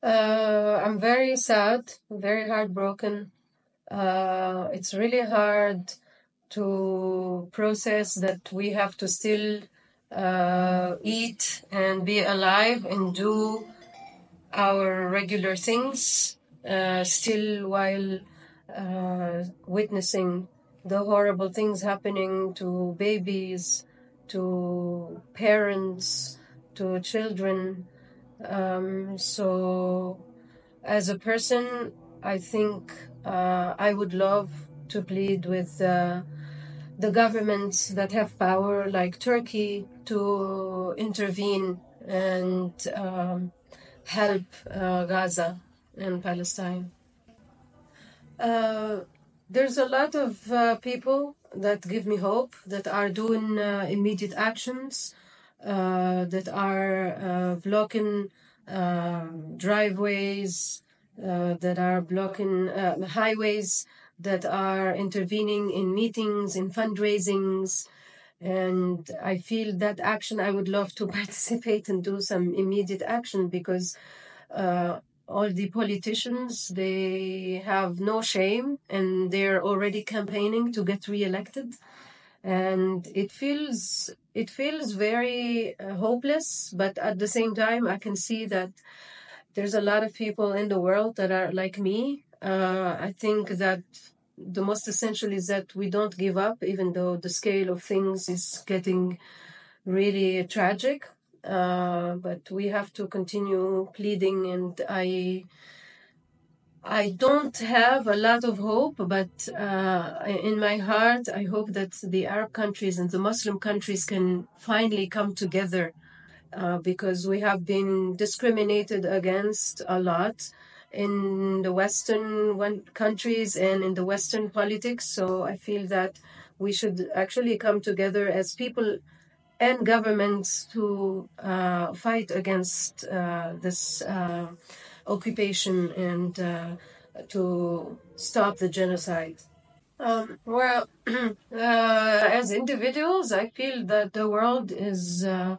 I'm very sad, very heartbroken. It's really hard to process that we have to still eat and be alive and do our regular things still while witnessing the horrible things happening to babies, to parents, to children. So as a person, I think I would love to plead with the governments that have power, like Turkey, to intervene and help Gaza and Palestine. There's a lot of people that give me hope, that are doing immediate actions, that are blocking driveways, that are blocking highways, that are intervening in meetings, in fundraisings. And I feel that action, I would love to participate and do some immediate action, because all the politicians, they have no shame and they're already campaigning to get reelected. And it feels very hopeless, but at the same time, I can see that there's a lot of people in the world that are like me. I think that the most essential is that we don't give up, even though the scale of things is getting really tragic. But we have to continue pleading, and I don't have a lot of hope, but in my heart, I hope that the Arab countries and the Muslim countries can finally come together, because we have been discriminated against a lot in the Western countries and in the Western politics. So I feel that we should actually come together as people and governments to fight against this occupation and to stop the genocide. As individuals, I feel that the world is a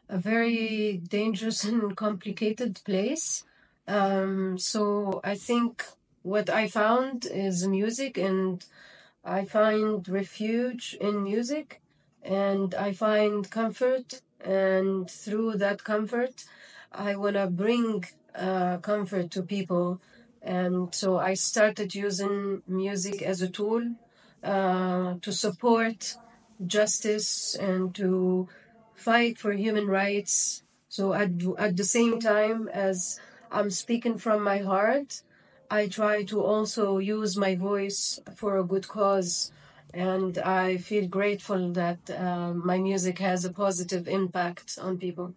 very dangerous and complicated place. So I think what I found is music, and I find refuge in music, and I find comfort, and through that comfort, I want to bring comfort to people. And so I started using music as a tool to support justice and to fight for human rights. So at the same time as I'm speaking from my heart, I try to also use my voice for a good cause. And I feel grateful that my music has a positive impact on people.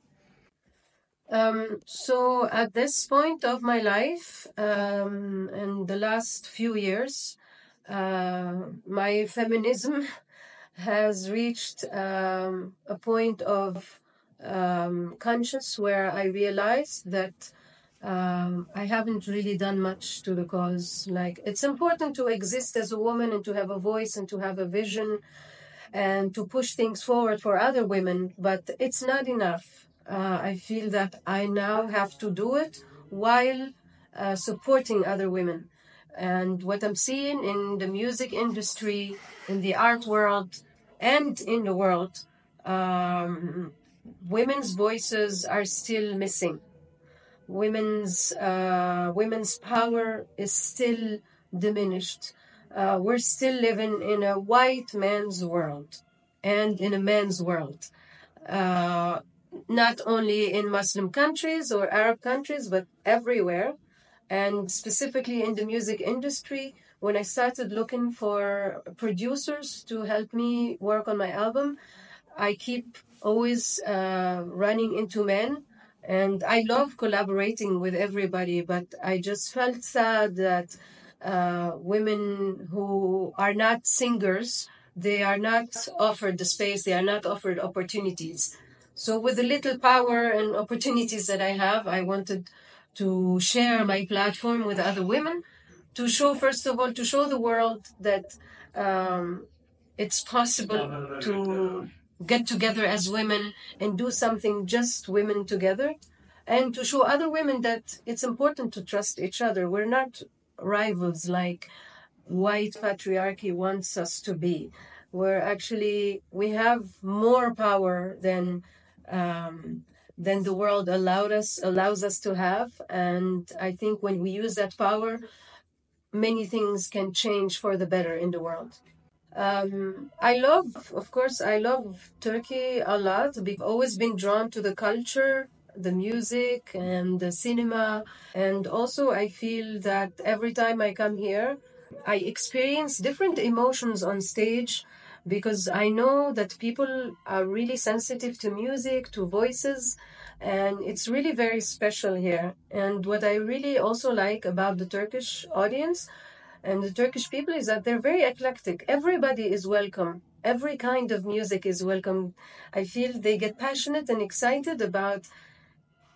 So at this point of my life, in the last few years, my feminism has reached a point of conscience where I realized that I haven't really done much to the cause. Like, it's important to exist as a woman and to have a voice and to have a vision and to push things forward for other women, but it's not enough. I feel that I now have to do it while supporting other women. And what I'm seeing in the music industry, in the art world, and in the world, women's voices are still missing. Women's power is still diminished. We're still living in a white man's world and in a man's world. Not only in Muslim countries or Arab countries, but everywhere. And specifically in the music industry, when I started looking for producers to help me work on my album, I keep always running into men. And I love collaborating with everybody, but I just felt sad that women who are not singers, they are not offered the space, they are not offered opportunities. So with the little power and opportunities that I have, I wanted to share my platform with other women, to show, first of all, to show the world that it's possible to get together as women and do something just women together. and to show other women that it's important to trust each other. We're not rivals like white patriarchy wants us to be. We have more power than the world allows us to have. And I think when we use that power, many things can change for the better in the world. I love Turkey a lot. I've always been drawn to the culture, the music, and the cinema. And also, I feel that every time I come here, I experience different emotions on stage because I know that people are really sensitive to music, to voices, and it's really very special here. And what I really also like about the Turkish audience and the Turkish people is that they're very eclectic. Everybody is welcome. Every kind of music is welcome. I feel they get passionate and excited about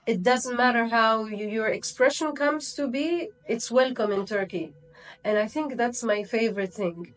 it. Doesn't matter how your expression comes to be, it's welcome in Turkey. And I think that's my favorite thing.